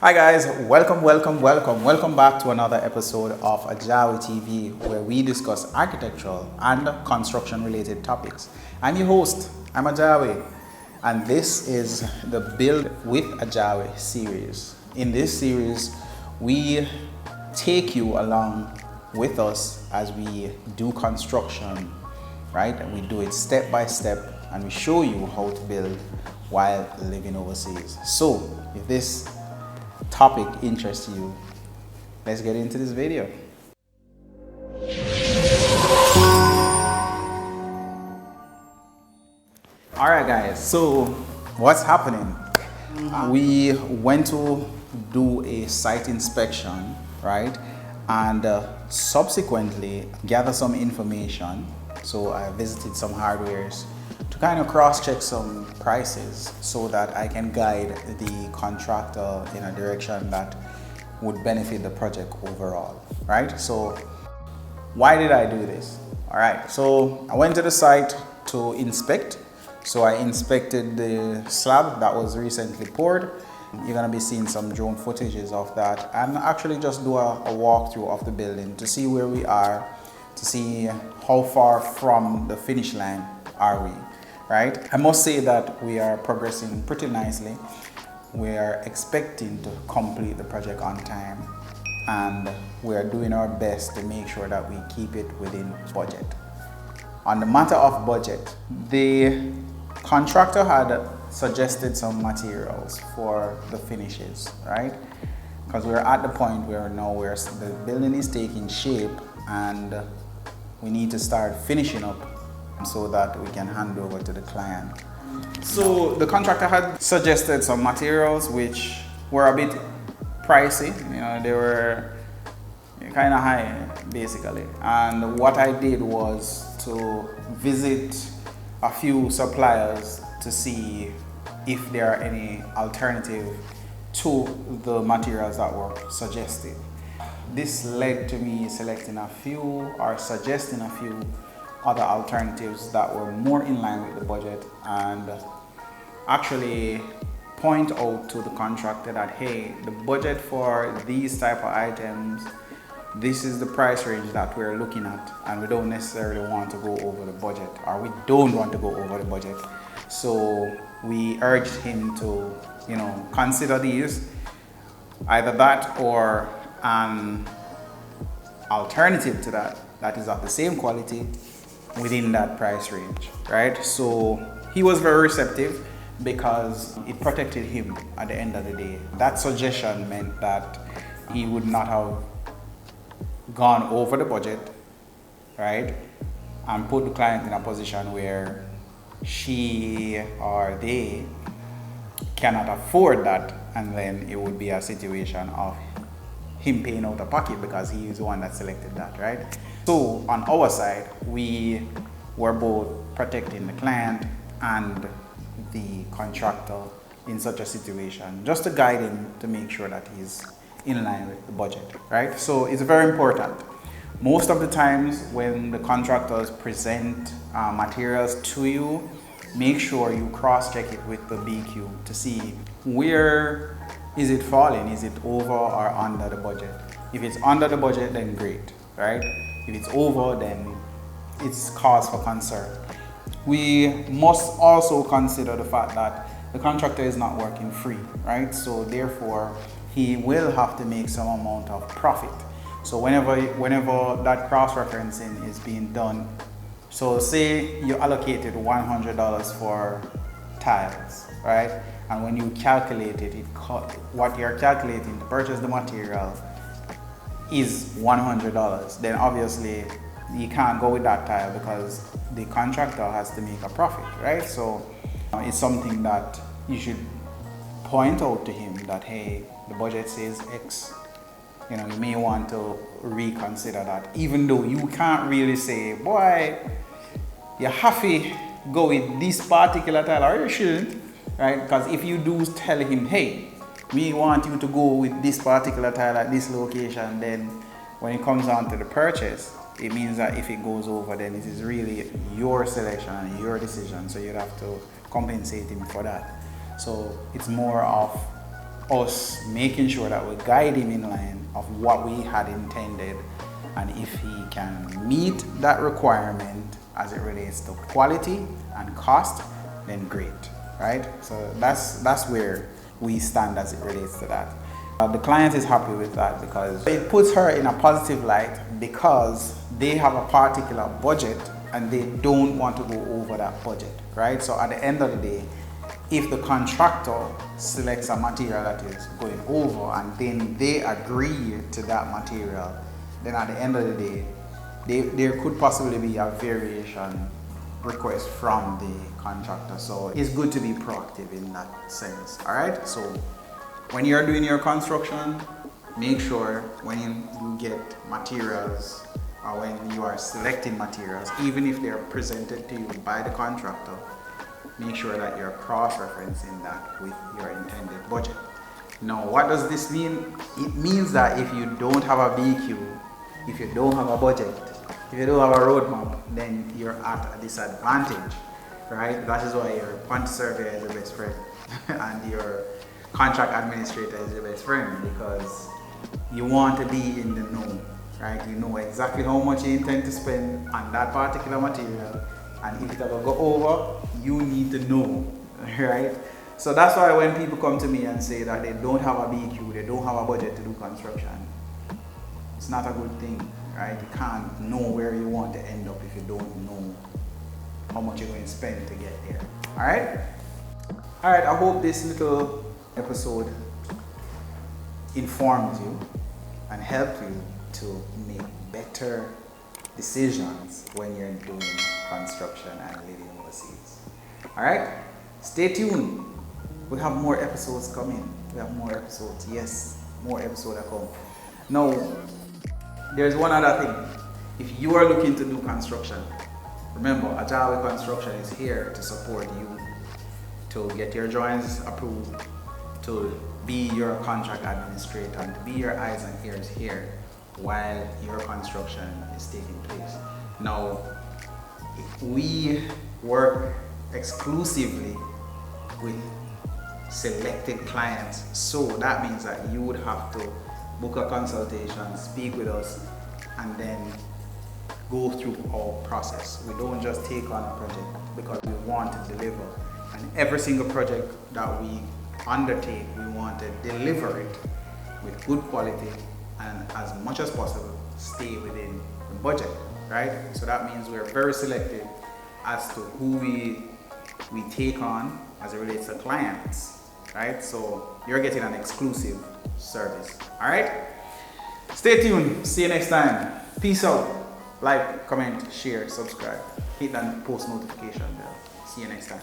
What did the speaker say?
Hi guys, welcome back to another episode of AJAWI TV where we discuss architectural and construction related topics. I'm your host, I'm AJAWI, and this is the Build with AJAWI series. In this series, we take you along with us as we do construction, right? And we do it step by step and we show you how to build while living overseas. So, if this topic interests you, let's get into this video. All right guys, so what's happening? We went to do a site inspection, right? And subsequently gather some information. So I visited some hardwares to kind of cross-check some prices so that I can guide the contractor in a direction that would benefit the project overall, right? So why did I do this? All right, so I went to the site to inspect. So I inspected the slab that was recently poured. You're gonna be seeing some drone footages of that and actually just do a walkthrough of the building to see where we are, to see how far from the finish line are we. Right? I must say that we are progressing pretty nicely. We are expecting to complete the project on time and we are doing our best to make sure that we keep it within budget. On the matter of budget, the contractor had suggested some materials for the finishes, right? Because we're at the point where now the building is taking shape and we need to start finishing up so that we can hand over to the client. So the contractor had suggested some materials which were a bit pricey, they were kind of high basically. And what I did was to visit a few suppliers to see if there are any alternative to the materials that were suggested. This led to me suggesting a few other alternatives that were more in line with the budget and actually point out to the contractor that, hey, the budget for these type of items, this is the price range that we're looking at and we don't necessarily want to go over the budget, or we don't want to go over the budget. So we urged him to, consider these, either that or an alternative to that is of the same quality within that price range, right? So he was very receptive because it protected him at the end of the day. That suggestion meant that he would not have gone over the budget, right? And put the client in a position where she or they cannot afford that, and then it would be a situation of him paying out of pocket because he is the one that selected that, right? So on our side, we were both protecting the client and the contractor in such a situation, just to guide him to make sure that he's in line with the budget, right? So it's very important. Most of the times when the contractors present materials to you, make sure you cross-check it with the BQ to see where is it falling, is it over or under the budget. If it's under the budget, then great, right? If it's over, then it's cause for concern. We must also consider the fact that the contractor is not working free, right? So therefore, he will have to make some amount of profit. So whenever that cross-referencing is being done, so say you allocated $100 for tiles, right? And when you calculate it, what you're calculating to purchase the material is $100. Then obviously you can't go with that tile because the contractor has to make a profit, right? So it's something that you should point out to him that, hey, the budget says X. You may want to reconsider that, even though you can't really say, boy, you have to go with this particular tile, or you shouldn't, right? Because if you do tell him, hey, we want you to go with this particular tile at this location, then when it comes down to the purchase, it means that if it goes over, then it is really your selection and your decision, so you'd have to compensate him for that. So it's more of us making sure that we guide him in line of what we had intended, and if he can meet that requirement as it relates to quality and cost, then great, right? So that's where we stand as it relates to that. The client is happy with that because it puts her in a positive light, because they have a particular budget and they don't want to go over that budget, right? So at the end of the day, if the contractor selects a material that is going over and then they agree to that material, then at the end of the day, there could possibly be a variation request from the contractor. So it's good to be proactive in that sense, all right? So when you're doing your construction, make sure when you get materials or when you are selecting materials, even if they're presented to you by the contractor, make sure that you're cross-referencing that with your intended budget. Now, what does this mean? It means that if you don't have a BQ, if you don't have a budget, if you don't have a roadmap, then you're at a disadvantage, right? That is why your quantity surveyor is your best friend and your contract administrator is your best friend, because you want to be in the know, right? You know exactly how much you intend to spend on that particular material, and if it ever go over, you need to know, right? So that's why when people come to me and say that they don't have a BQ, they don't have a budget to do construction, it's not a good thing, right? You can't know where you want to end up if you don't know how much you're going to spend to get there, all right? All right, I hope this little episode informs you and helps you to make better decisions when you're doing construction and living overseas. All right, stay tuned. We have more episodes coming. We have more episodes. Yes, more episodes are coming. Now, there's one other thing. If you are looking to do construction, remember, AJAWI Construction is here to support you to get your drawings approved, to be your contract administrator, and to be your eyes and ears here while your construction is taking place. Now, we work exclusively with selected clients, so that means that you would have to book a consultation, speak with us, and then go through our process. We don't just take on a project because we want to deliver, and every single project that we undertake, we want to deliver it with good quality and as much as possible stay within the budget, right? So that means we're very selective as to who we take on as it relates to clients, right? So you're getting an exclusive service, all right? Stay tuned. See you next time. Peace out. Like, comment, share, subscribe. Hit that post notification bell. See you next time.